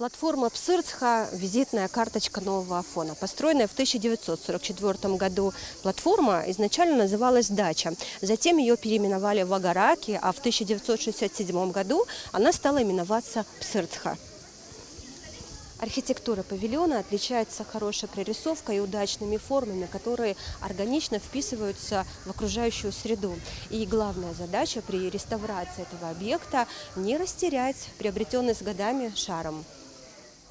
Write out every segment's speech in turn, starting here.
Платформа Псырцха – визитная карточка нового Афона. Построенная в 1944 году, платформа изначально называлась «Дача». Затем ее переименовали в Агараки, а в 1967 году она стала именоваться Псырцха. Архитектура павильона отличается хорошей прорисовкой и удачными формами, которые органично вписываются в окружающую среду. И главная задача при реставрации этого объекта – не растерять приобретенный с годами шарм.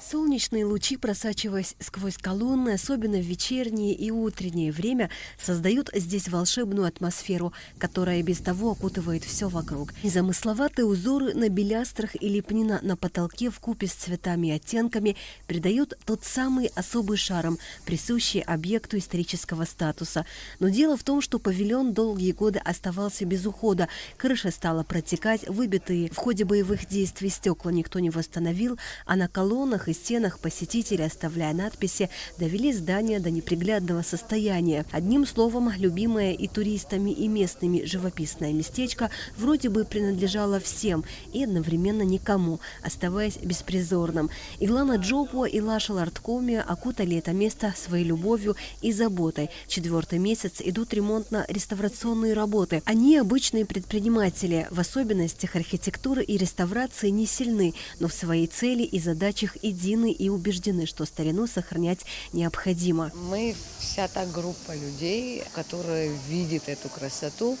Солнечные лучи, просачиваясь сквозь колонны, особенно в вечернее и утреннее время, создают здесь волшебную атмосферу, которая без того окутывает все вокруг. Незамысловатые узоры на белястрах и лепнина на потолке вкупе с цветами и оттенками придают тот самый особый шарм, присущий объекту исторического статуса. Но дело в том, что павильон долгие годы оставался без ухода. Крыша стала протекать, выбитые в ходе боевых действий стекла никто не восстановил, а на колоннах и стенах посетители, оставляя надписи, довели здание до неприглядного состояния. Одним словом, любимое и туристами, и местными живописное местечко вроде бы принадлежало всем и одновременно никому, оставаясь беспризорным. Илана Джопуа и Лаша Ларткоми окутали это место своей любовью и заботой. 4-й месяц идут ремонтно-реставрационные работы. Они обычные предприниматели, в особенностях архитектуры и реставрации не сильны, но в своей цели и задачах едины и убеждены, что старину сохранять необходимо. Мы вся та группа людей, которая видит эту красоту,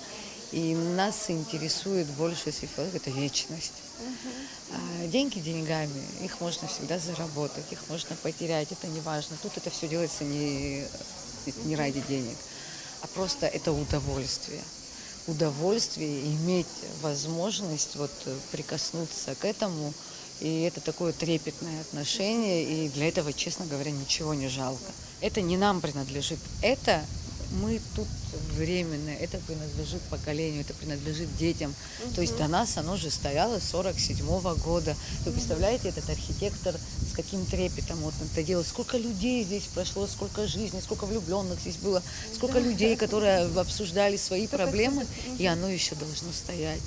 и нас интересует больше всего это вечность. Деньги деньгами, их можно всегда заработать, их можно потерять, это не важно. Тут это все делается не ради денег, а просто это удовольствие. Удовольствие иметь возможность прикоснуться к этому. И это такое трепетное отношение, и для этого, честно говоря, ничего не жалко. Это не нам принадлежит, это мы тут временно, это принадлежит поколению, это принадлежит детям. То есть до нас оно же стояло с 1947 года. Вы представляете, этот архитектор с каким трепетом он это делал. Сколько людей здесь прошло, сколько жизней, сколько влюбленных здесь было, сколько людей, которые обсуждали свои проблемы, и оно еще должно стоять.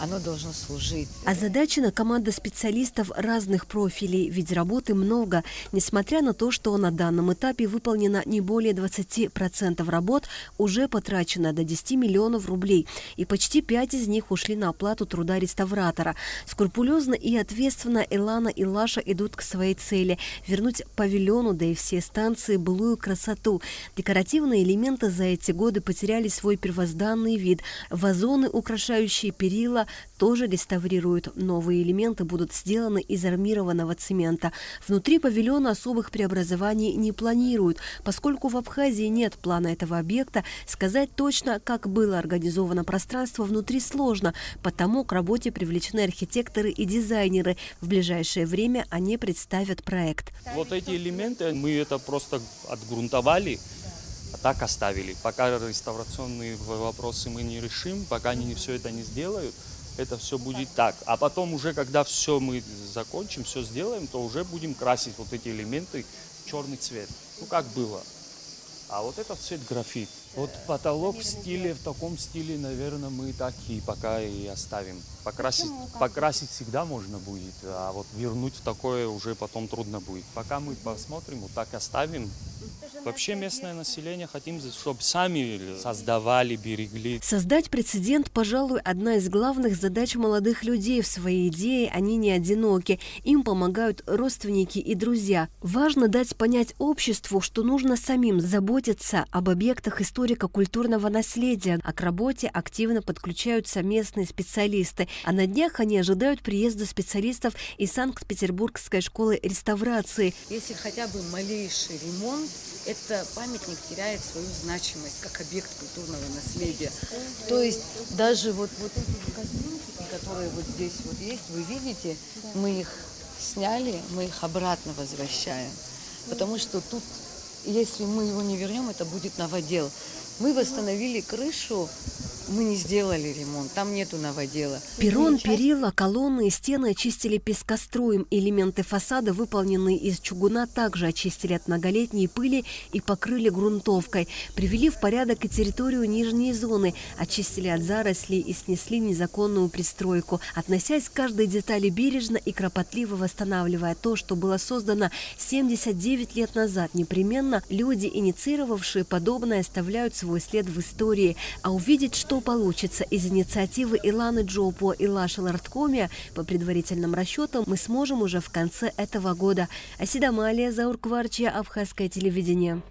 Оно должно служить. Озадачена команда специалистов разных профилей, ведь работы много. Несмотря на то, что на данном этапе выполнено не более 20% работ, уже потрачено до 10 миллионов рублей. И почти 5 из них ушли на оплату труда реставратора. Скрупулезно и ответственно Илана и Лаша идут к своей цели – вернуть павильону, да и все станции, былую красоту. Декоративные элементы за эти годы потеряли свой первозданный вид. Вазоны, украшающие перила, тоже реставрируют. Новые элементы будут сделаны из армированного цемента. Внутри павильона особых преобразований не планируют. Поскольку в Абхазии нет плана этого объекта, сказать точно, как было организовано пространство внутри, сложно. Потому к работе привлечены архитекторы и дизайнеры. В ближайшее время они представят проект. Вот эти элементы мы это просто отгрунтовали, а так оставили. Пока реставрационные вопросы мы не решим, пока они все это не сделают, это все будет так. А потом уже, когда все мы закончим, все сделаем, то уже будем красить вот эти элементы в черный цвет. Ну, как было. А вот этот цвет графит. Вот потолок в таком стиле, наверное, мы так и пока и оставим. Покрасить всегда можно будет, а вот вернуть в такое уже потом трудно будет. Пока мы посмотрим, вот так оставим. Вообще местное население хотим, чтобы сами создавали, берегли. Создать прецедент, пожалуй, одна из главных задач молодых людей. В своей идее они не одиноки. Им помогают родственники и друзья. Важно дать понять обществу, что нужно самим заботиться об объектах историко-культурного наследия. А к работе активно подключаются местные специалисты. А на днях они ожидают приезда специалистов из Санкт-Петербургской школы реставрации. Если хотя бы малейший ремонт, это памятник теряет свою значимость как объект культурного наследия. То есть даже вот эти картинки, которые вот здесь вот есть, вы видите, мы их сняли, мы их обратно возвращаем. Потому что тут, если мы его не вернем, это будет новодел. Мы восстановили крышу мы не сделали ремонт, там нету новодела. Перрон, перила, колонны и стены очистили пескоструем. Элементы фасада, выполненные из чугуна, также очистили от многолетней пыли и покрыли грунтовкой. Привели в порядок и территорию нижней зоны, очистили от зарослей и снесли незаконную пристройку, относясь к каждой детали бережно и кропотливо восстанавливая то, что было создано 79 лет назад. Непременно люди, инициировавшие подобное, оставляют свой след в истории. А увидеть, что получится из инициативы Иланы Джопо и Лаши Ларткомия, по предварительным расчетам, мы сможем уже в конце этого года. Асида Малия, Заур Кварчия, Абхазское телевидение.